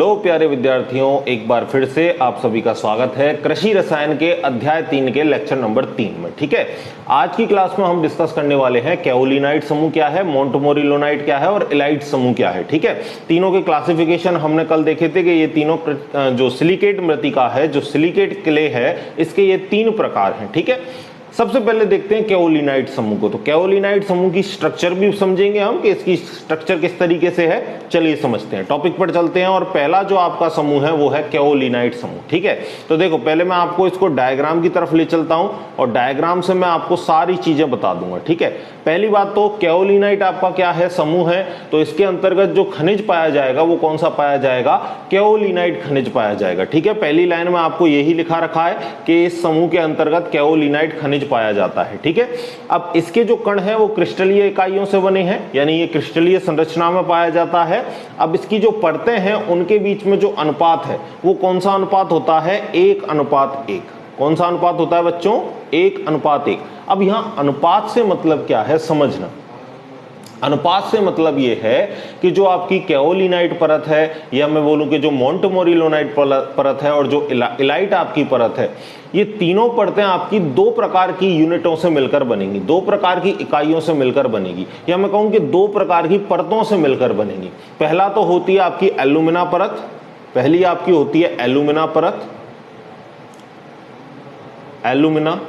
Hello प्यारे विद्यार्थियों, एक बार फिर से आप सभी का स्वागत है कृषि रसायन के अध्याय 3 के लेक्चर नंबर 3 में। ठीक है, आज की क्लास में हम डिस्कस करने वाले हैं कैओलिनाइट समूह क्या है, मोंटमोरिलोनाइट क्या है और इलाइट समूह क्या है। ठीक है, तीनों के क्लासिफिकेशन हमने कल देखे थे कि ये तीनों जो सिलिकेट मृतिका है, जो सिलिकेट क्ले है, इसके ये 3 प्रकार हैं। ठीक है, सबसे पहले देखते हैं कैओलिनाइट समूह को। तो कैओलिनाइट समूह की स्ट्रक्चर भी समझेंगे हम कि इसकी स्ट्रक्चर किस तरीके से है। चलिए समझते हैं, टॉपिक पर चलते हैं। और पहला जो आपका समूह है वो है कैओलिनाइट समूह। ठीक है, तो देखो पहले मैं आपको इसको डायग्राम की तरफ ले चलता हूं और डायग्राम से मैं आपको सारी चीजें बता दूंगा। ठीक है, पहली बात तो कैओलिनाइट आपका क्या है, समूह है। तो इसके अंतर्गत जो खनिज पाया जाएगा वो कौन सा पाया जाएगा, कैओलिनाइट खनिज पाया जाएगा। ठीक है, पहली लाइन में आपको यही लिखा रखा है कि इस समूह के अंतर्गत कैओलिनाइट खनिज पाया जाता है। ठीक है, अब इसके जो कण हैं वो क्रिस्टलीय इकाइयों से बने हैं, यानी ये क्रिस्टलीय संरचना में पाया जाता है। अब इसकी जो परतें हैं उनके बीच में जो अनुपात है वो कौन सा अनुपात होता है, 1:1। कौन सा अनुपात होता है बच्चों, 1:1। अब यहां अनुपात से मतलब क्या है समझना। अनुपात से मतलब ये है कि जो आपकी कैओलिनाइट परत है, या मैं बोलूं कि जो मोंटमोरिलोनाइट परत है और जो इलाइट आपकी परत है, ये तीनों परतें आपकी 2 प्रकार की यूनिटों से मिलकर बनेंगी, 2 प्रकार की इकाइयों से मिलकर बनेगी, या मैं कहूं कि 2 प्रकार की परतों से मिलकर बनेगी। पहला तो होती है आपकी एल्यूमिना परत, पहली आपकी होती है एल्यूमिना परत, एल्यूमिना।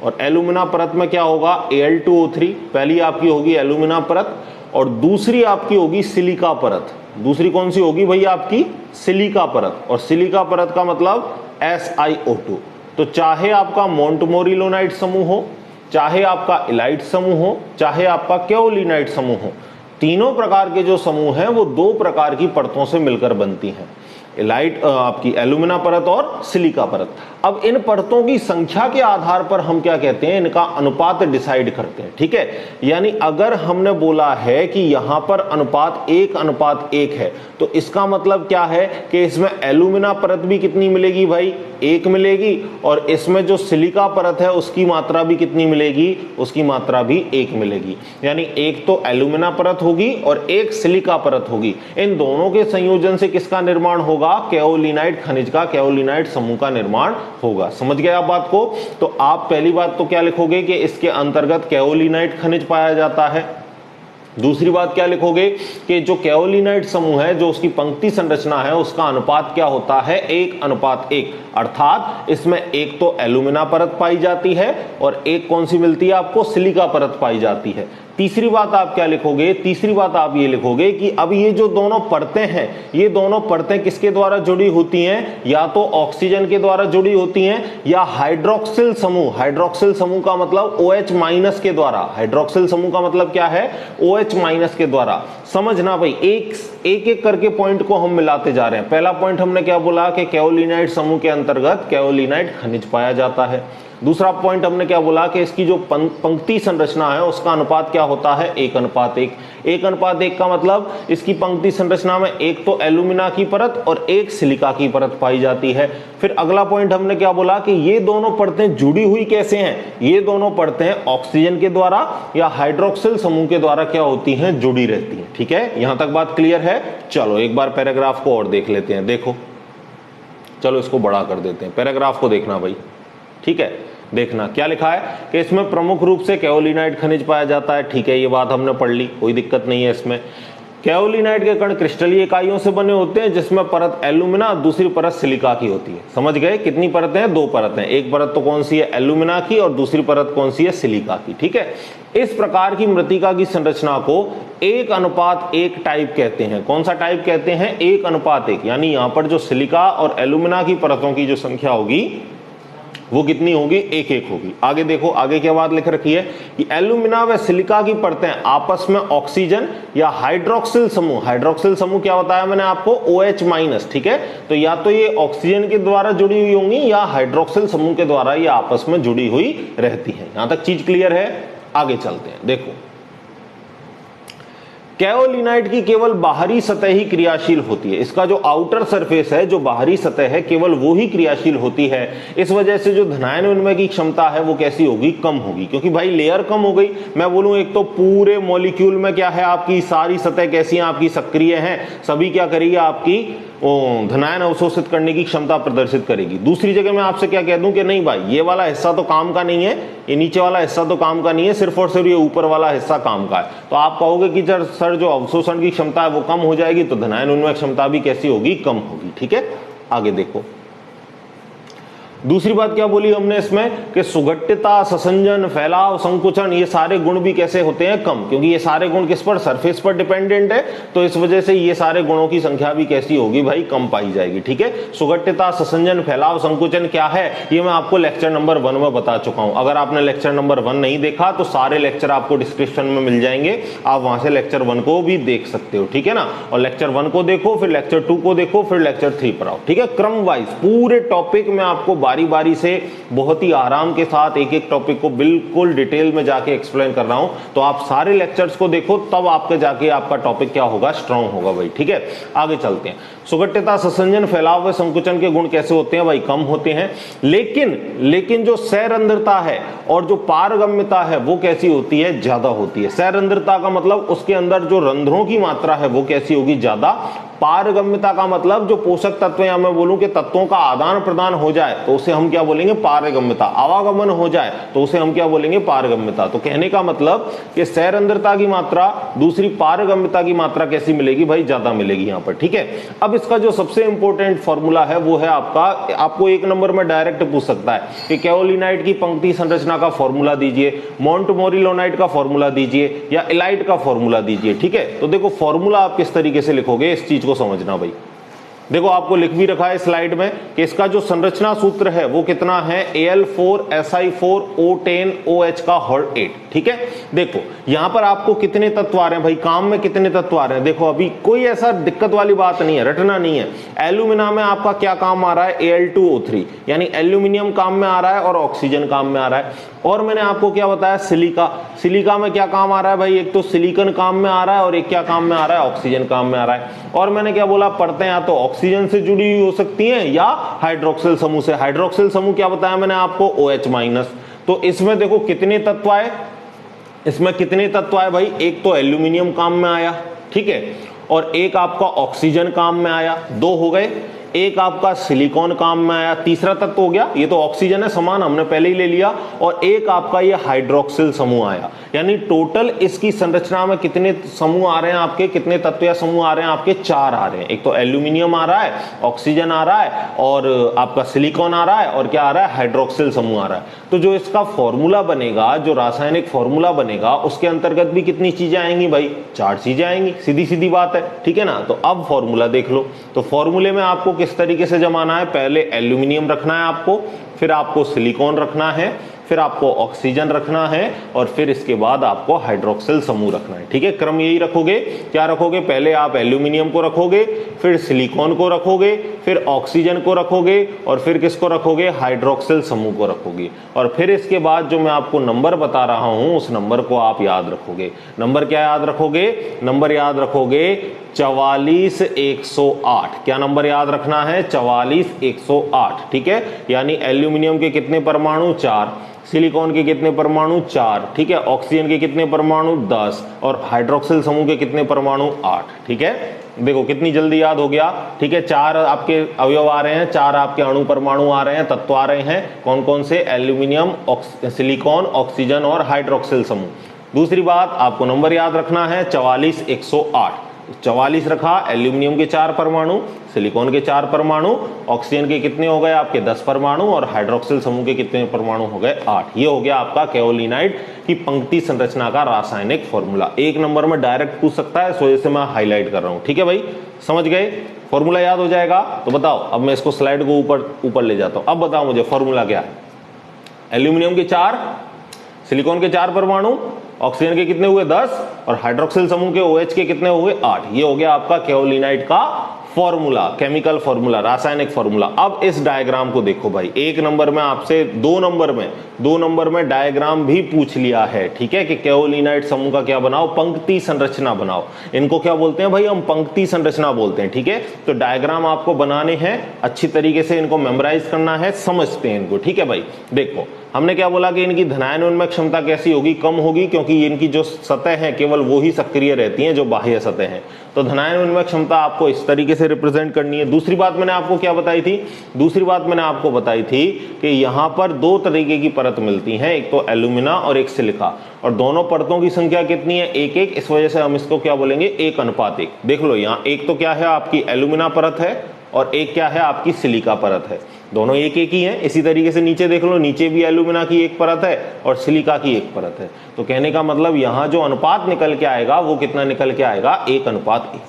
और एल्यूमिना परत में क्या होगा, Al2O3 पहली आपकी होगी एल्यूमिना परत, और दूसरी आपकी होगी सिलिका परत। दूसरी कौन सी होगी भाई, आपकी सिलिका परत। और सिलिका परत का मतलब SiO2। तो चाहे आपका मोंटमोरिलोनाइट समूह हो, चाहे आपका इलाइट समूह हो, चाहे आपका कैओलिनाइट समूह हो, तीनों प्रकार के जो समूह हैं वो 2 प्रकार की परतों से मिलकर बनती हैं, इलाइट आपकी एल्यूमिना परत और सिलिका परत। अब इन परतों की संख्या के आधार पर हम क्या कहते हैं, इनका अनुपात डिसाइड करते हैं। ठीक है, यानी अगर हमने बोला है कि यहां पर अनुपात 1:1 है, तो इसका मतलब क्या है कि इसमें एल्यूमिना परत भी कितनी मिलेगी भाई, 1 मिलेगी, और इसमें जो सिलिका परत है उसकी मात्रा भी कितनी मिलेगी, उसकी मात्रा भी 1 मिलेगी। यानी एक तो एल्यूमिना परत होगी और एक सिलिका परत होगी। इन दोनों के संयोजन से किसका निर्माण होगा, कैओलिनाइट खनिज का, कैओलिनाइट समूह का निर्माण होगा। समझ गए आप बात को। तो आप पहली बात तो क्या लिखोगे कि इसके अंतर्गत कैओलिनाइट खनिज पाया जाता है। दूसरी बात क्या लिखोगे कि जो कैओलिनाइट समूह है, जो उसकी पंक्ति संरचना है, उसका अनुपात क्या होता है, 1:1। अर्थात इसमें एक तो एल्यूमिना परत पाई जाती है और एक कौन सी मिलती है आपको, सिलिका परत पाई जाती है। तीसरी बात आप क्या लिखोगे, तीसरी बात आप ये लिखोगे कि अब ये जो दोनों परतें हैं, ये दोनों परतें किसके द्वारा जुड़ी होती हैं, या तो ऑक्सीजन के द्वारा जुड़ी होती हैं या हाइड्रोक्सिल समूह। हाइड्रोक्सिल समूह का मतलब OH- के द्वारा। हाइड्रोक्सिल समूह का मतलब क्या है, OH- के द्वारा। समझना भाई, एक करके पॉइंट को हम मिलाते जा रहे हैं। पहला पॉइंट हमने क्या बोला कि कैओलिनाइट समूह के अंतर्गत कैओलिनाइट खनिज पाया जाता है। दूसरा पॉइंट हमने क्या बोला कि इसकी जो पंक्ति संरचना है उसका अनुपात क्या होता है, 1:1। 1:1 का मतलब इसकी पंक्ति संरचना में एक तो एल्यूमिना की परत और एक सिलिका की परत पाई जाती है। फिर अगला पॉइंट हमने क्या बोला कि ये दोनों परतें जुड़ी हुई कैसे हैं, ये दोनों परतें ऑक्सीजन के द्वारा या हाइड्रोक्सिल समूह के द्वारा क्या होती हैं, जुड़ी रहती हैं। ठीक है, यहां तक बात क्लियर है। चलो एक बार पैराग्राफ को और देख लेते हैं। देखो, चलो इसको बड़ा कर देते हैं, पैराग्राफ को देखना भाई। ठीक है, देखना क्या लिखा है कि इसमें प्रमुख रूप से कैओलिनाइट खनिज पाया जाता है। ठीक है, ये बात हमने पढ़ ली, कोई दिक्कत नहीं है इसमें। कैओलिनाइट के कण क्रिस्टलीय इकाइयों से बने होते हैं, जिसमें परत एल्यूमिना, दूसरी परत सिलिका की होती है। समझ गए, कितनी परतें हैं, 2 परतें। एक परत तो कौन सी है, एल्यूमिना की, और दूसरी परत कौन सी है, सिलिका की। ठीक है, इस प्रकार की मृतिका की संरचना को 1:1 टाइप कहते हैं। कौन सा टाइप कहते हैं, 1:1। यानी यहां पर जो सिलिका और एल्यूमिना की परतों की जो संख्या होगी वो कितनी होगी, 1:1 होगी। आगे देखो, आगे क्या बात लिख रखी है कि एल्यूमिना व सिलिका की परतें आपस में ऑक्सीजन या हाइड्रोक्सिल समूह, हाइड्रोक्सिल समूह क्या बताया मैंने आपको, OH-। ठीक है, तो या तो ये ऑक्सीजन के द्वारा जुड़ी हुई होंगी या हाइड्रोक्सिल समूह के द्वारा ये आपस में जुड़ी हुई रहती है। यहां तक चीज क्लियर है। आगे चलते हैं। देखो, कैओलिनाइट की केवल बाहरी सतह ही क्रियाशील होती है। इसका जो आउटर सरफेस है, जो बाहरी सतह है, केवल वो ही क्रियाशील होती है। इस वजह से जो धनायन विनिमय की क्षमता है वो कैसी होगी, कम होगी, क्योंकि भाई लेयर कम हो गई। मैं बोलूं एक तो पूरे मॉलिक्यूल में क्या है, आपकी सारी सतह कैसी है, आपकी सक्रिय है, सभी क्या करेगी, आपकी धनायन अवशोषित करने की क्षमता प्रदर्शित करेगी। दूसरी जगह मैं आपसे क्या कह दूं कि नहीं भाई ये वाला हिस्सा तो काम का नहीं है, ये नीचे वाला हिस्सा तो काम का नहीं है, सिर्फ और सिर्फ ये ऊपर वाला हिस्सा काम का है। तो आप कहोगे कि जब सर जो अवशोषण की क्षमता है वो कम हो जाएगी, तो धनायन उन्वयन क्षमता भी कैसी होगी, कम होगी। ठीक है, आगे देखो दूसरी बात क्या बोली हमने इसमें कि सुगठिता, ससंजन, फैलाव, संकुचन, ये सारे गुण भी कैसे होते हैं, कम, क्योंकि ये सारे गुण किस पर, सरफेस पर डिपेंडेंट है, तो इस वजह से ये सारे गुणों की संख्या भी कैसी होगी भाई, कम पाई जाएगी। ठीक है, सुगठिता, ससंजन, फैलाव, संकुचन क्या है ये मैं आपको लेक्चर नंबर 1 में बता चुका हूं। अगर आपने लेक्चर नंबर 1 नहीं देखा तो सारे लेक्चर आपको डिस्क्रिप्शन में मिल जाएंगे, आप वहां से लेक्चर 1 को भी देख सकते हो। ठीक है ना, और लेक्चर 1 को देखो, फिर लेक्चर 2 को देखो, फिर लेक्चर 3 पर आओ। ठीक है, क्रम वाइज पूरे टॉपिक में आपको बारी बारी से बहुत ही आराम के साथ एक एक टॉपिक को बिल्कुल डिटेल में जाके एक्सप्लेन कर रहा हूं, तो आप सारे लेक्चर्स को देखो, तब आपके जाके आपका टॉपिक क्या होगा, स्ट्रांग होगा भाई। ठीक है, आगे चलते हैं। सुगठिता, ससंजन, फैलाव व संकुचन के गुण कैसे होते हैं भाई, कम होते हैं, लेकिन जो सैरंध्रता है और जो पारगम्यता है वो कैसी होती है, ज्यादा होती है। सैरंध्रता का मतलब उसके अंदर जो रंध्रों की मात्रा है वो कैसी होगी, ज्यादा। पारगम्यता का मतलब जो पोषक तत्व, या मैं बोलूं कि तत्वों का आदान प्रदान हो जाए तो उसे हम क्या बोलेंगे, पारगम्यता। आवागमन हो जाए तो उसे हम क्या बोलेंगे, पारगम्यता। तो कहने का मतलब कि सैरंध्रता की मात्रा, दूसरी पारगम्यता की मात्रा कैसी मिलेगी भाई, ज्यादा मिलेगी यहां पर। ठीक है, अब इसका जो सबसे इंपॉर्टेंट फॉर्मूला है वो है आपका, आपको 1 नंबर में डायरेक्ट पूछ सकता है कि केओलिनाइट की पंक्ति संरचना का फॉर्मूला दीजिए, मोंटमोरिलोनाइट का फॉर्मूला दीजिए, या इलाइट का फॉर्मूला दीजिए। ठीक है, तो देखो फॉर्मूला आप किस तरीके से लिखोगे इस चीज को समझना भाई। देखो आपको लिख भी रखा है स्लाइड में कि इसका जो संरचना सूत्र है वो कितना है, Al4Si4O10OH का होल 8। ठीक है, देखो यहां पर आपको कितने तत्व आ रहे हैं भाई, काम में कितने तत्व आ रहे हैं, देखो अभी कोई ऐसा दिक्कत वाली बात नहीं है, रटना नहीं है। एल्यूमिना में आपका क्या काम आ रहा है, Al2O3, यानी एल्यूमिनियम काम में आ रहा है और ऑक्सीजन काम में आ रहा है। और मैंने आपको क्या बताया, सिलिका में क्या काम आ रहा है भाई, एक तो सिलिकॉन काम में आ रहा है और एक क्या काम में आ रहा है, ऑक्सीजन काम में आ रहा है। और मैंने क्या बोला, परतें या तो ऑक्सीजन से जुड़ी हुई हो सकती हैं या हाइड्रोक्सिल समूह से। हाइड्रोक्सिल समूह क्या बताया मैंने आपको, OH-। तो इसमें देखो कितने तत्व आए, इसमें कितने तत्व आए भाई, एक तो एल्यूमिनियम काम में आया, ठीक है, और एक आपका ऑक्सीजन काम में आया, 2 हो गए, एक आपका सिलिकॉन काम में आया, तीसरा तत्व हो गया, ये तो ऑक्सीजन है समान, हमने पहले ही ले लिया, और एक आपका ये हाइड्रोक्सिल समूह आया। यानी टोटल इसकी संरचना में कितने समूह आ रहे हैं आपके, कितने तत्व या समूह आ रहे हैं आपके, 4 आ रहे हैं। एक तो एल्यूमिनियम आ रहा है, ऑक्सीजन आ रहा है, और आपका सिलिकॉन आ रहा है, और क्या आ रहा है, हाइड्रोक्सिल समूह आ रहा है। तो जो इसका फॉर्मूला बनेगा, जो रासायनिक फॉर्मूला बनेगा, उसके अंतर्गत भी कितनी चीजें आएंगी भाई, 4 चीजें आएंगी, सीधी सीधी बात है। ठीक है ना, तो अब फॉर्मूला देख लो। तो फॉर्मूले में आपको किस तरीके से जमाना है, पहले एल्यूमिनियम रखना है आपको, फिर आपको सिलिकॉन रखना है, फिर आपको ऑक्सीजन रखना है, और फिर इसके बाद आपको हाइड्रोक्सिल समूह रखना है। ठीक है, क्रम यही रखोगे। क्या रखोगे, पहले आप एल्यूमिनियम को रखोगे, फिर सिलिकॉन को रखोगे, फिर ऑक्सीजन को रखोगे, और फिर किसको रखोगे, हाइड्रोक्सिल समूह को रखोगे। और फिर इसके बाद जो मैं आपको नंबर बता रहा हूं उस नंबर को आप याद रखोगे। नंबर क्या याद रखोगे, नंबर याद रखोगे 44108। क्या नंबर याद रखना है, 44108। ठीक है, यानी एल्यूमिनियम के कितने परमाणु, 4, सिलिकॉन के कितने परमाणु, 4, ठीक है, ऑक्सीजन के कितने परमाणु, 10, और हाइड्रोक्सिल समूह के कितने परमाणु, 8। ठीक है, देखो कितनी जल्दी याद हो गया। ठीक है, 4 आपके अवयव आ रहे हैं, 4 आपके अणु परमाणु आ रहे हैं, तत्व आ रहे हैं, कौन कौन से, एल्यूमिनियम, सिलिकॉन, ऑक्सीजन और हाइड्रोक्सिल समूह। दूसरी बात आपको नंबर याद रखना है 44108। 44 रखा, एल्यूमिनियम के 4 परमाणु, सिलिकॉन के 4 परमाणु, ऑक्सीजन के कितने हो गए आपके 10 परमाणु, और हाइड्रोक्सिल समूह के कितने परमाणु हो गए 8। ये हो गया आपका केओलिनाइट की पंक्ति संरचना का रासायनिक फॉर्मूला। 1 नंबर में डायरेक्ट पूछ सकता है, इस वजह से मैं हाईलाइट कर रहा हूं। ठीक है भाई, समझ गए, फॉर्मूला याद हो जाएगा। तो बताओ, अब मैं इसको स्लाइड को ऊपर ले जाता हूं। अब बताओ मुझे फॉर्मूला क्या है, एल्यूमिनियम के 4, सिलिकॉन के 4 परमाणु, ऑक्सीजन के कितने हुए 10, और हाइड्रोक्सिल समूह के OH के कितने हुए 8। ये हो गया आपका केओलिनाइट का फॉर्मूला, केमिकल फॉर्मूला, रासायनिक फॉर्मूला। अब इस डायग्राम को देखो भाई, 1 नंबर में आपसे 2 नंबर में डायग्राम भी पूछ लिया है। ठीक है, कि केओलिनाइट समूह का क्या बनाओ, पंक्ति संरचना बनाओ। इनको क्या बोलते हैं भाई, हम पंक्ति संरचना बोलते हैं। ठीक है, तो डायग्राम आपको बनाने हैं, अच्छी तरीके से इनको मेमोराइज करना है, समझते हैं इनको। ठीक है भाई, देखो हमने क्या बोला कि इनकी धनायन उन्मुख क्षमता कैसी होगी, कम होगी, क्योंकि इनकी जो सतह है केवल वो ही सक्रिय रहती हैं जो बाह्य सतह हैं। तो धनायन उन्मुख क्षमता आपको इस तरीके से रिप्रेजेंट करनी है। दूसरी बात मैंने आपको क्या बताई थी, दूसरी बात मैंने आपको बताई थी कि यहाँ पर दो तरीके की परत मिलती हैं, एक तो एल्यूमिना और एक सिलिका, और दोनों परतों की संख्या कितनी है, एक एक, इस वजह से हम इसको क्या बोलेंगे, 1:1। देख लो यहाँ एक तो क्या है आपकी एल्यूमिना परत है और एक क्या है आपकी सिलिका परत है, दोनों एक एक ही हैं। इसी तरीके से नीचे देख लो, नीचे भी एल्यूमिना की एक परत है और सिलिका की एक परत है। तो कहने का मतलब यहाँ जो अनुपात निकल के आएगा वो कितना निकल के आएगा, 1:1।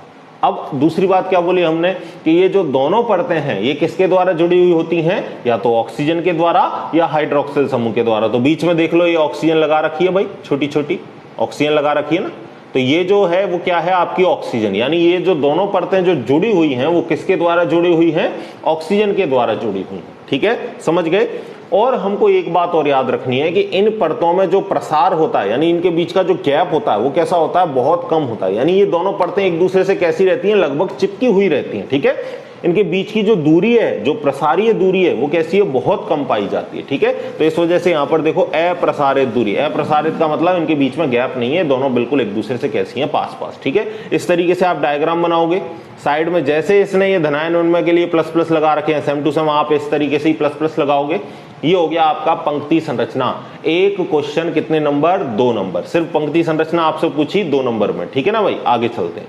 अब दूसरी बात क्या बोली हमने कि ये जो दोनों परतें हैं ये किसके द्वारा जुड़ी हुई होती हैं, या तो ऑक्सीजन के द्वारा या हाइड्रोक्सिल समूह के द्वारा। तो बीच में देख लो ये ऑक्सीजन लगा रखी है भाई, छोटी छोटी ऑक्सीजन लगा रखी है ना, तो ये जो है वो क्या है आपकी ऑक्सीजन, यानी ये जो दोनों परतें जो जुड़ी हुई हैं वो किसके द्वारा जुड़ी हुई हैं, ऑक्सीजन के द्वारा जुड़ी हुई हैं। ठीक है, समझ गए। और हमको एक बात और याद रखनी है कि इन परतों में जो प्रसार होता है, यानी इनके बीच का जो गैप होता है वो कैसा होता है, बहुत कम होता है। यानी ये दोनों परतें एक दूसरे से कैसी रहती हैं, लगभग चिपकी हुई रहती हैं। ठीक है, इनके बीच की जो दूरी है, जो प्रसारीय दूरी है, वो कैसी है, बहुत कम पाई जाती है। ठीक है, तो इस वजह से यहाँ पर देखो अप्रसारित दूरी, अप्रसारित का मतलब इनके बीच में गैप नहीं है, दोनों बिल्कुल एक दूसरे से कैसी हैं, पास पास। ठीक है, इस तरीके से आप डायग्राम बनाओगे। साइड में जैसे इसने ये धनायन उन्मुख के लिए प्लस प्लस लगा रखे हैं, सेम टू सेम आप इस तरीके से ही प्लस प्लस लगाओगे। ये हो गया आपका पंक्ति संरचना। एक क्वेश्चन कितने नंबर, 2 नंबर, सिर्फ पंक्ति संरचना आपसे पूछी 2 नंबर में। ठीक है ना भाई, आगे चलते हैं।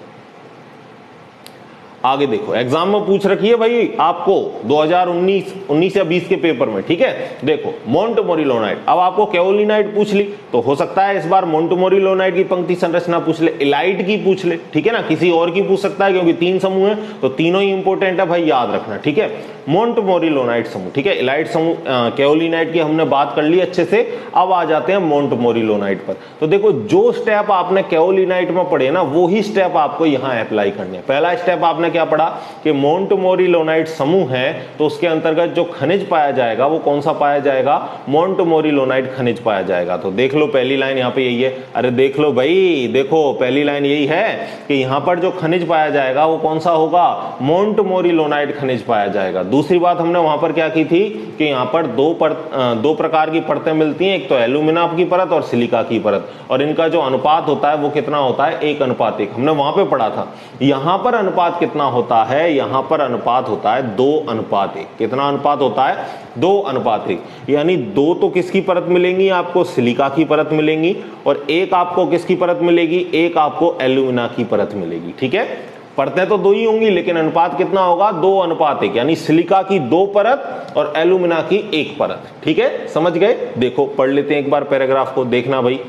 आगे देखो, एग्जाम में पूछ रखी है भाई आपको 2019 या 20 के पेपर में। ठीक है, देखो मोंटमोरिलोनाइट, अब आपको केओलिनाइट पूछ ली तो हो सकता है इस बार मोंटमोरिलोनाइट की पंक्ति संरचना पूछ ले, इलाइट की पूछ ले। ठीक है ना, किसी और की पूछ सकता है, क्योंकि 3 समूह है तो तीनों ही इंपॉर्टेंट है भाई, याद रखना। ठीक है, मोंटमोरिलोनाइट समूह। ठीक है, इलाइट समूह, केओलिनाइट की हमने बात कर ली अच्छे से। अब आ जाते हैं मोंटमोरिलोनाइट पर। तो देखो जो स्टेप आपने केओलिनाइट में पढ़े ना, वो ही स्टेप आपको यहाँ अप्लाई करने हैं। पहला स्टेप आपने क्या पढ़ा कि मोंटमोरिलोनाइट समूह है तो उसके अंतर्गत जो खनिज पाया जाएगा वो कौन सा पाया जाएगा, मोंटमोरिलोनाइट खनिज पाया जाएगा। तो देख लो पहली लाइन यहाँ पे यही है, अरे देख लो भाई, देखो पहली लाइन यही है कि यहाँ पर जो खनिज पाया जाएगा वो कौन सा होगा, मोंटमोरिलोनाइट खनिज पाया जाएगा। दूसरी बात हमने वहां पर क्या की थी कि यहाँ पर दो प्रकार की परतें मिलती हैं, एक तो एल्यूमिना की परत और सिलिका की परत, और इनका जो अनुपात होता है वो कितना होता है, 1:1। हमने वहां पे पढ़ा था। यहाँ पर अनुपात कितना होता है, यहाँ पर अनुपात होता है 2:1। कितना अनुपात होता है, 2:1। यानी 2 तो किसकी परत मिलेंगी आपको, सिलिका की परत मिलेंगी, और 1 आपको किसकी परत मिलेगी, 1 आपको एल्यूमिना की परत मिलेगी। ठीक है, परतें तो 2 ही होंगी लेकिन अनुपात कितना होगा, 2:1, यानी सिलिका की 2 परत और एल्यूमिना की 1 परत। ठीक है, समझ गए। देखो पढ़ लेते हैं एक बार पैराग्राफ को, देखना भाई,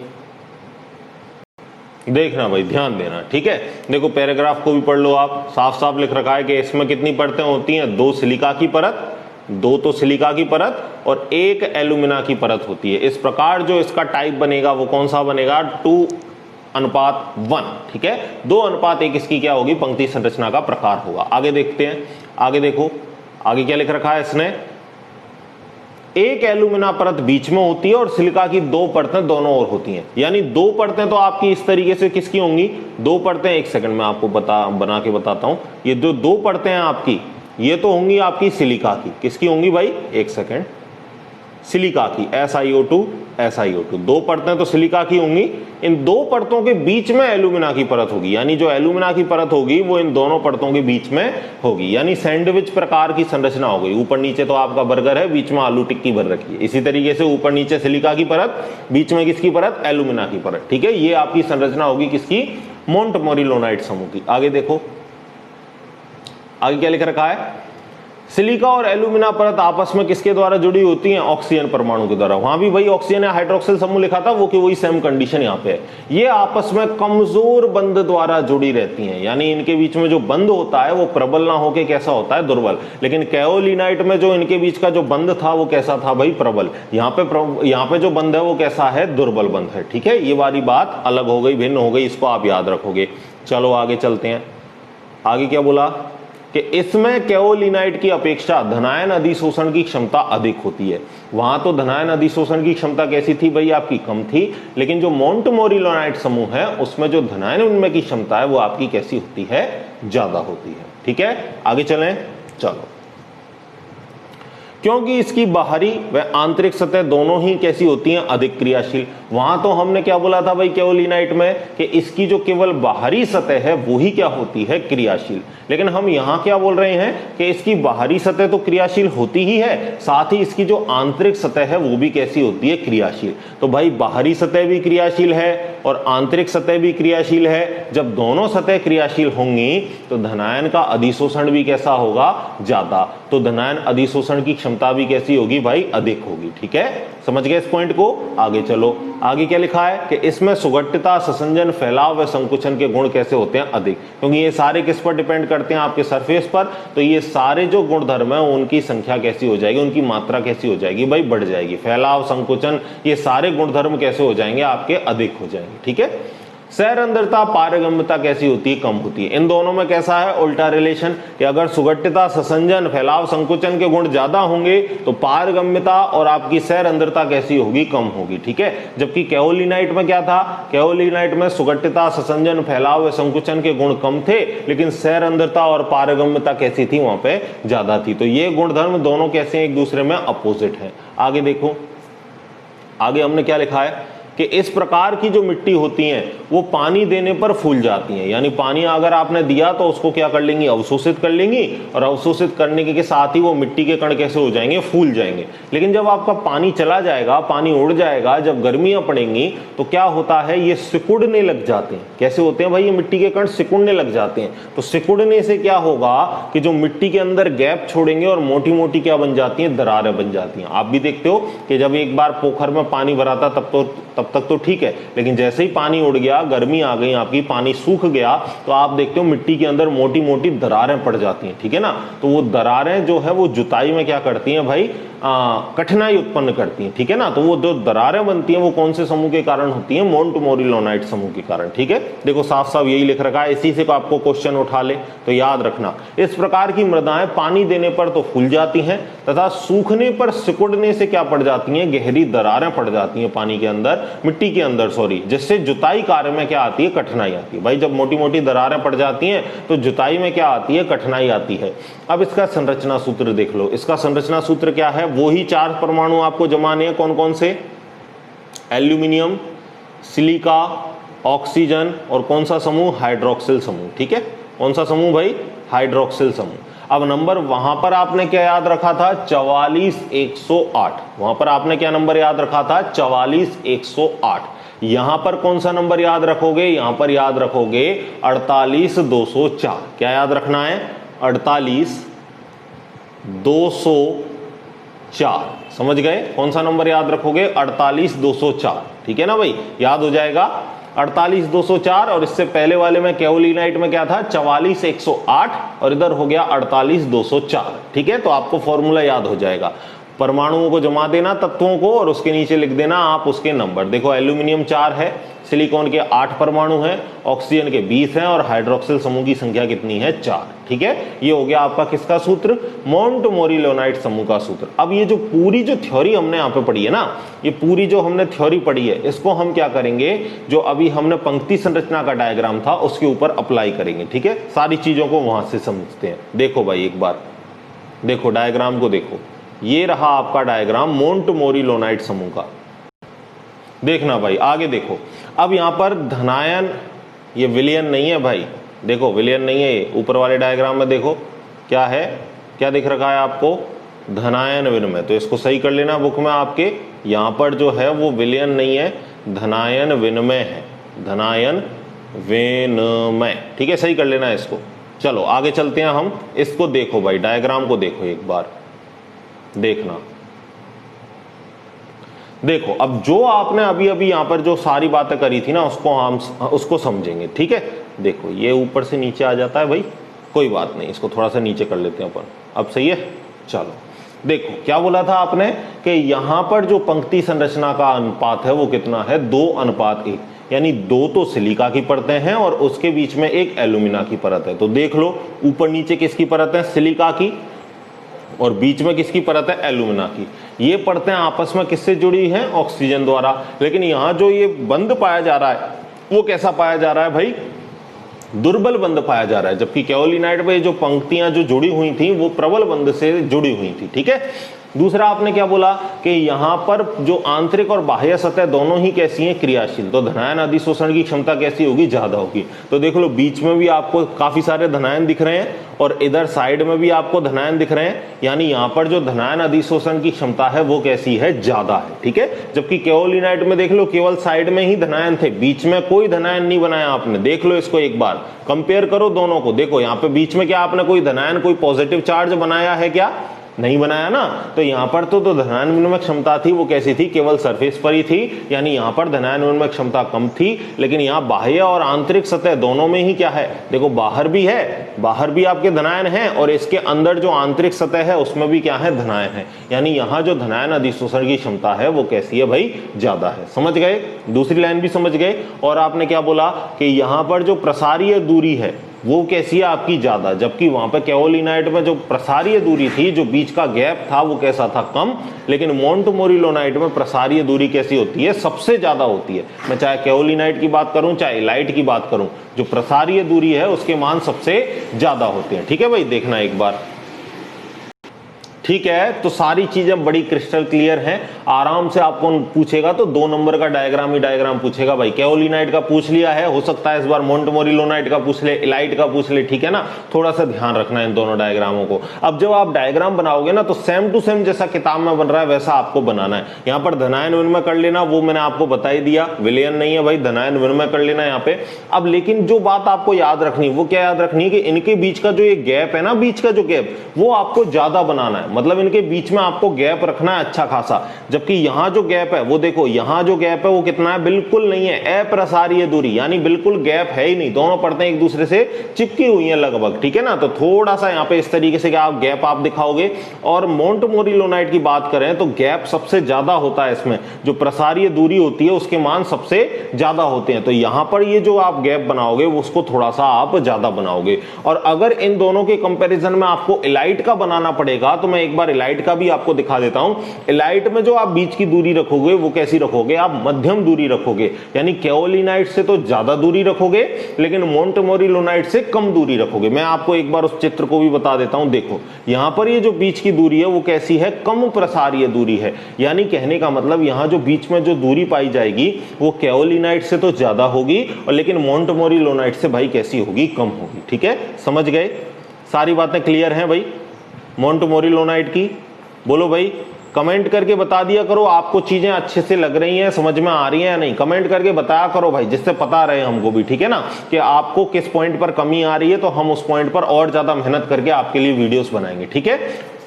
देखना भाई, ध्यान देना। ठीक है, देखो पैराग्राफ को भी पढ़ लो आप, साफ साफ लिख रखा है कि इसमें कितनी परतें होती हैं, 2 सिलिका की परत, 2 तो सिलिका की परत और 1 एल्यूमिना की परत होती है। इस प्रकार जो इसका टाइप बनेगा वो कौन सा बनेगा, 2:1। ठीक है, 2:1 इसकी क्या होगी, पंक्ति संरचना का प्रकार होगा। आगे देखते हैं, आगे देखो, आगे क्या लिख रखा है इसने, 1 एल्यूमिना परत बीच में होती है और सिलिका की 2 परतें दोनों ओर होती हैं। यानी 2 परतें तो आपकी इस तरीके से किसकी होंगी, 2 परतें, एक सेकंड में आपको बना के बताता हूं। ये जो 2 परतें हैं आपकी, ये तो होंगी आपकी सिलिका की, किसकी होंगी भाई, एक सेकंड, सिलिका की, SiO2 SiO2, 2 परतें तो सिलिका की होंगी। इन 2 परतों के बीच में एल्यूमिना की परत होगी, यानी जो एल्यूमिना की परत होगी वो इन दोनों परतों के बीच में होगी, यानी सैंडविच प्रकार की संरचना हो गई। ऊपर नीचे तो आपका बर्गर है, बीच में आलू टिक्की भर रखी है। इसी तरीके से ऊपर नीचे सिलिका की परत, बीच में किसकी परत, एल्यूमिना की परत। ठीक है, ये आपकी संरचना होगी किसकी, मोंटमोरिलोनाइट समूह की। आगे देखो, आगे क्या लिख रखा है, सिलिका और एल्यूमिना परत आपस में किसके द्वारा जुड़ी होती हैं, ऑक्सीजन परमाणु के द्वारा। वहां भी भाई ऑक्सीजन या हाइड्रोक्सिल समूह लिखा था, वो कि वही सेम कंडीशन यहाँ पे है। ये आपस में कमजोर बंध द्वारा जुड़ी रहती हैं, यानी इनके बीच में जो बंध होता है वो प्रबल ना होके कैसा होता है, दुर्बल। लेकिन केओलिनाइट में जो इनके बीच का जो बंध था वो कैसा था भाई, प्रबल। यहाँ पे जो बंध है वो कैसा है, दुर्बल बंध है। ठीक है, ये वाली बात अलग हो गई, भिन्न हो गई, इसको आप याद रखोगे। चलो आगे चलते हैं। आगे क्या बोला कि इसमें केओलिनाइट की अपेक्षा धनायन अधिशोषण की क्षमता अधिक होती है। वहां तो धनायन अधिशोषण की क्षमता कैसी थी भाई, आपकी कम थी, लेकिन जो मोंटमोरिलोनाइट समूह है उसमें जो धनायन उन्मुख की क्षमता है वो आपकी कैसी होती है, ज्यादा होती है। ठीक है, आगे चलें। चलो, क्योंकि इसकी बाहरी व आंतरिक सतह दोनों ही कैसी होती हैं, अधिक क्रियाशील। वहां तो हमने क्या बोला था भाई केओलिनाइट में कि इसकी जो केवल बाहरी सतह है वो ही क्या होती है, क्रियाशील। लेकिन हम यहां क्या बोल रहे हैं कि इसकी बाहरी सतह तो क्रियाशील होती ही है, साथ ही इसकी जो आंतरिक सतह है वो भी कैसी होती है, क्रियाशील। तो भाई बाहरी सतह भी क्रियाशील है और आंतरिक सतह भी क्रियाशील है। जब दोनों सतह क्रियाशील होंगी तो धनायन का अधिशोषण भी कैसा होगा, ज्यादा। तो धनायन अधिशोषण की क्षमता भी कैसी होगी भाई, अधिक होगी। ठीक है, समझ गए इस पॉइंट को। आगे चलो, आगे क्या लिखा है कि इसमें सुगठिता, ससंजन, फैलाव व संकुचन के गुण कैसे होते हैं, अधिक। क्योंकि ये सारे किस पर डिपेंड करते हैं, आपके सरफेस पर। तो ये सारे जो गुणधर्म है उनकी संख्या कैसी हो जाएगी, उनकी मात्रा कैसी हो जाएगी भाई, बढ़ जाएगी। फैलाव, संकुचन, ये सारे गुणधर्म कैसे हो जाएंगे, आपके अधिक हो जाएंगे। ठीक है। सैरंध्रता, पारगम्यता कैसी होती है, कम होती है। इन दोनों में कैसा है, उल्टा रिलेशन, कि अगर सुगठिता, ससंजन, फैलाव, संकुचन के गुण ज्यादा होंगे तो पारगम्यता और आपकी सैरंध्रता कैसी होगी, कम होगी। ठीक है। जबकि केओलिनाइट में क्या था, केओलिनाइट में सुगठिता, ससंजन, फैलाव व संकुचन के गुण कम थे, लेकिन सैरंध्रता और पारगम्यता कैसी थी, वहां पे ज्यादा थी। तो ये गुणधर्म दोनों कैसे हैं, एक दूसरे में अपोजिट है। आगे देखो, आगे हमने क्या लिखा है कि इस प्रकार की जो मिट्टी होती हैं वो पानी देने पर फूल जाती हैं। यानी पानी अगर आपने दिया तो उसको क्या कर लेंगी, अवशोषित कर लेंगी, और अवशोषित करने के साथ ही वो मिट्टी के कण कैसे हो जाएंगे, फूल जाएंगे। लेकिन जब आपका पानी चला जाएगा, पानी उड़ जाएगा, जब गर्मियां पड़ेंगी तो क्या होता है, ये सिकुड़ने लग जाते हैं। कैसे होते हैं भाई, ये मिट्टी के कण सिकुड़ने लग जाते हैं। तो सिकुड़ने से क्या होगा कि जो मिट्टी के अंदर गैप छोड़ेंगे और मोटी मोटी क्या बन जाती हैं, दरारें बन जाती हैं। आप भी देखते हो कि जब एक बार पोखर में पानी भरा था तब तक तो ठीक है, लेकिन जैसे ही पानी उड़ गया, गर्मी आ गई आपकी, पानी सूख गया, तो आप देखते हो मिट्टी के अंदर मोटी मोटी दरारें पड़ जाती हैं। ठीक है ना। तो वो दरारें जो है वो जुताई में क्या करती हैं भाई, कठिनाई उत्पन्न करती हैं। ठीक है ना। तो वो जो दरारें बनती हैं वो कौन से समूह के कारण होती हैं, मोंटमोरिलोनाइट समूह के कारण। ठीक है, देखो साफ साफ यही लिख रखा है, इसी से आपको क्वेश्चन उठा ले तो याद रखना। इस प्रकार की मृदाएं पानी देने पर तो फूल जाती हैं तथा सूखने पर सिकुड़ने से क्या पड़ जाती हैं, गहरी दरारें पड़ जाती हैं पानी के अंदर, मिट्टी के अंदर सॉरी, जिससे जुताई कार्य में क्या आती है, कठिनाई आती है। भाई जब मोटी मोटी दरारें पड़ जाती हैं तो जुताई में क्या आती है, कठिनाई आती है। अब इसका संरचना सूत्र देख लो। इसका संरचना सूत्र क्या है, वो ही 4 परमाणु आपको जमाने हैं। कौन कौन से, एल्यूमिनियम, सिलिका, ऑक्सीजन और कौन सा समूह, हाइड्रोक्सिल समूह। ठीक है, कौन सा समूह भाई, हाइड्रोक्सिल समूह। अब नंबर वहां पर आपने क्या याद रखा था, 44108। वहां पर आपने क्या नंबर याद रखा था, 44108। यहां पर कौन सा नंबर याद रखोगे, यहां पर याद रखोगे 48204। क्या याद रखना है, 48204। समझ गए, कौन सा नंबर याद रखोगे, 48204। ठीक है ना भाई, याद हो जाएगा 48204। और इससे पहले वाले में केओलिनाइट में क्या था, 44108 और इधर हो गया 48204। ठीक है, तो आपको फॉर्मूला याद हो जाएगा। परमाणुओं को जमा देना, तत्वों को, और उसके नीचे लिख देना आप उसके नंबर। देखो एल्यूमिनियम 4 है, सिलिकॉन के 8 परमाणु हैं, ऑक्सीजन के 20 हैं और हाइड्रोक्सिल समूह की संख्या कितनी है, 4। ठीक है, ये हो गया आपका किसका सूत्र, मोंटमोरिलोनाइट समूह का सूत्र। अब ये जो पूरी जो थ्योरी हमने यहाँ पे पढ़ी है ना, ये पूरी जो हमने थ्योरी पढ़ी है, इसको हम क्या करेंगे, जो अभी हमने पंक्ति संरचना का डायग्राम था उसके ऊपर अप्लाई करेंगे। ठीक है, सारी चीजों को वहां से समझते हैं। देखो भाई एक बार देखो डायग्राम को, देखो ये रहा आपका डायग्राम मोंटमोरिलोनाइट समूह का। देखना भाई आगे देखो, अब यहां पर धनायन, ये विलयन नहीं है भाई, देखो विलयन नहीं है ये। ऊपर वाले डायग्राम में देखो क्या है, क्या दिख रखा है आपको, धनायन विनिमय। तो इसको सही कर लेना बुक में आपके, यहां पर जो है वो विलयन नहीं है, धनायन विनिमय है, धनायन विनिमय। ठीक है, सही कर लेना इसको। चलो आगे चलते हैं हम, इसको देखो भाई, डायग्राम को देखो एक बार, देखना। देखो अब जो आपने अभी अभी यहां पर जो सारी बातें करी थी ना, उसको हम उसको समझेंगे। ठीक है, देखो ये ऊपर से नीचे आ जाता है भाई, कोई बात नहीं, इसको थोड़ा सा नीचे कर लेते हैं अपन। अब सही है, चलो देखो क्या बोला था आपने कि यहां पर जो पंक्ति संरचना का अनुपात है वो कितना है, 2:1, यानी 2 तो सिलिका की परतें हैं और उसके बीच में एक एल्यूमिना की परत है। तो देख लो ऊपर नीचे किसकी परत है, सिलिका की, और बीच में किसकी परत है, एल्यूमिना की। ये परतें आपस में किससे जुड़ी हैं, ऑक्सीजन द्वारा। लेकिन यहां जो ये बंध पाया जा रहा है वो कैसा पाया जा रहा है भाई, दुर्बल बंध पाया जा रहा है। जबकि केओलिनाइट में जो पंक्तियां जो जुड़ी हुई थी वो प्रबल बंध से जुड़ी हुई थी। ठीक है, दूसरा आपने क्या बोला कि यहां पर जो आंतरिक और बाह्य सतह दोनों ही कैसी हैं, क्रियाशील, तो धनायन अधिशोषण की क्षमता कैसी होगी, ज्यादा होगी। तो देख लो बीच में भी आपको काफी सारे धनायन दिख रहे हैं और इधर साइड में भी आपको धनायन दिख रहे हैं, यानी यहां पर जो धनायन अधिशोषण की क्षमता है वो कैसी है, ज्यादा है। ठीक है, जबकि केओलिनाइट में देख लो केवल साइड में ही धनायन थे, बीच में कोई धनायन नहीं बनाया आपने। देख लो इसको एक बार, कंपेयर करो दोनों को। देखो यहाँ पे बीच में क्या आपने कोई धनायन, कोई पॉजिटिव चार्ज बनाया है क्या, नहीं बनाया ना। तो यहां पर तो धनायन विनिमय क्षमता थी वो कैसी थी, केवल सरफेस पर ही थी, यानी यहां पर धनायन विनिमय क्षमता कम थी। लेकिन यहां बाह्य और आंतरिक सतह दोनों में ही क्या है, देखो बाहर भी है, बाहर भी आपके धनायन है और इसके अंदर जो आंतरिक सतह है उसमें भी क्या है, धनायन है। यानी यहां जो धनायन अधिशोषण की क्षमता है वो कैसी है भाई, ज्यादा है। समझ गए, दूसरी लाइन भी समझ गए। और आपने क्या बोला कि यहां पर जो प्रसारीय दूरी है वो कैसी है आपकी, ज्यादा, जबकि वहां पे केओलिनाइट में जो प्रसारीय दूरी थी, जो बीच का गैप था वो कैसा था, कम। लेकिन मोंटमोरिलोनाइट में प्रसारीय दूरी कैसी होती है, सबसे ज्यादा होती है। मैं चाहे केओलिनाइट की बात करूं चाहे इलाइट की बात करूं, जो प्रसारीय दूरी है उसके मान सबसे ज्यादा होते हैं। ठीक है भाई, देखना एक बार। ठीक है, तो सारी चीजें बड़ी क्रिस्टल क्लियर हैं। आराम से आपको पूछेगा तो 2 नंबर का डायग्राम ही डायग्राम पूछेगा भाई। केओलिनाइट का पूछ लिया है, हो सकता है इस बार मोंटमोरिलोनाइट का पूछ ले, इलाइट का पूछ ले। ठीक है ना, थोड़ा सा ध्यान रखना इन दोनों डायग्रामों को। अब जब आप डायग्राम बनाओगे ना तो सेम टू सेम जैसा किताब में बन रहा है वैसा आपको बनाना है। यहाँ पर धनायन विनिमय कर लेना, वो मैंने आपको बता ही दिया, विलयन नहीं है भाई, धनायन विनिमय कर लेना यहाँ पे। अब लेकिन जो बात आपको याद रखनी, वो क्या याद रखनी है कि इनके बीच का जो ये गैप है ना, बीच का जो गैप, वो आपको ज्यादा बनाना है। मतलब इनके बीच में आपको गैप रखना है अच्छा खासा। जबकि यहां जो गैप है वो देखो, यहां जो गैप है वो कितना है, बिल्कुल नहीं है, अप्रसारीय दूरी, यानी बिल्कुल गैप है ही नहीं। दोनों परतें एक दूसरे से चिपकी हुई हैं लगभग। ठीक है ना, तो थोड़ा सा यहां पे इस तरीके से क्या आप गैप आप दिखाओगे। और मोंटमोरिलोनाइट की बात करें तो गैप सबसे ज्यादा होता है इसमें, जो प्रसारीय दूरी होती है उसके मान सबसे ज्यादा होते हैं। तो यहां पर ये जो आप गैप बनाओगे उसको थोड़ा सा आप ज्यादा बनाओगे। और अगर इन दोनों के कंपैरिजन में आपको इलाइट का बनाना पड़ेगा तो मैं एक बार इलाइट का भी आपको दिखा देता हूं। इलाइट में जो आप बीच की दूरी रखोगे वो कैसी रखोगे, आप मध्यम दूरी रखोगे, यानी केओलिनाइट से तो ज्यादा दूरी रखोगे लेकिन मोंटमोरिलोनाइट से कम दूरी रखोगे। मैं आपको एक बार उस चित्र को भी बता देता हूं। देखो यहां पर ये जो बीच की दूरी है वो कैसी है, कम प्रसारीय दूरी है। यानी कहने का मतलब यहां जो बीच में जो दूरी पाई जाएगी वो केओलिनाइट से तो ज्यादा होगी और लेकिन मोंटमोरिलोनाइट से भाई कैसी होगी, कम होगी। ठीक है, समझ गए, सारी बातें क्लियर हैं भाई मोंटमोरिलोनाइट की। बोलो भाई, कमेंट करके बता दिया करो आपको चीजें अच्छे से लग रही हैं, समझ में आ रही हैं या नहीं। कमेंट करके बताया करो भाई, जिससे पता रहे हमको भी। ठीक है ना, कि आपको किस पॉइंट पर कमी आ रही है, तो हम उस पॉइंट पर और ज्यादा मेहनत करके आपके लिए वीडियोस बनाएंगे। ठीक है,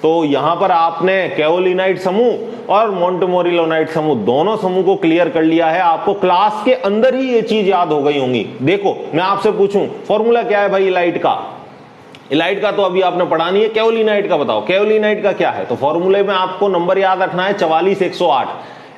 तो यहां पर आपने केओलिनाइट समूह और मोंटमोरिलोनाइट समूह दोनों समूह को क्लियर कर लिया है। आपको क्लास के अंदर ही ये चीज याद हो गई होंगी। देखो मैं आपसे पूछूं फॉर्मूला क्या है भाई इलाइट का, इलाइट का तो अभी आपने पढ़ा नहीं है, केओलिनाइट का बताओ, केओलिनाइट का क्या है। तो फॉर्मूले में आपको नंबर याद रखना है 44108,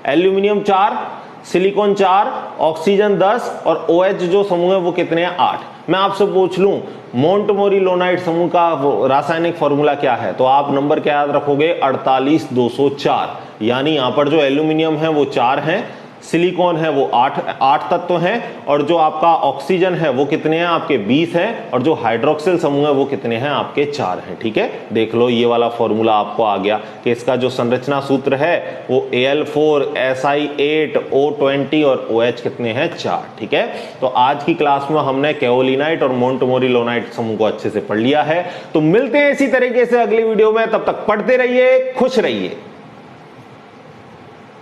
एल्यूमिनियम 4, सिलिकॉन 4, ऑक्सीजन 10 और OH जो समूह है वो कितने हैं, 8। मैं आपसे पूछ लूं मोंटमोरिलोनाइट समूह का रासायनिक फॉर्मूला क्या है, तो आप नंबर क्या याद रखोगे, 48204। यानी यहां पर जो एल्यूमिनियम है वो 4 है, सिलिकॉन है वो 8 तत्व हैं और जो आपका ऑक्सीजन है वो कितने हैं आपके 20 हैं और जो हाइड्रोक्सिल समूह है वो कितने हैं आपके 4 हैं। ठीक है, देख लो ये वाला फॉर्मूला आपको आ गया कि इसका जो संरचना सूत्र है वो Al4 Si8 O20 और OH कितने हैं 4। ठीक है, तो आज की क्लास में हमने केओलिनाइट और मोंटमोरिलोनाइट समूह को अच्छे से पढ़ लिया है। तो मिलते हैं इसी तरीके से अगली वीडियो में, तब तक पढ़ते रहिए, खुश रहिए।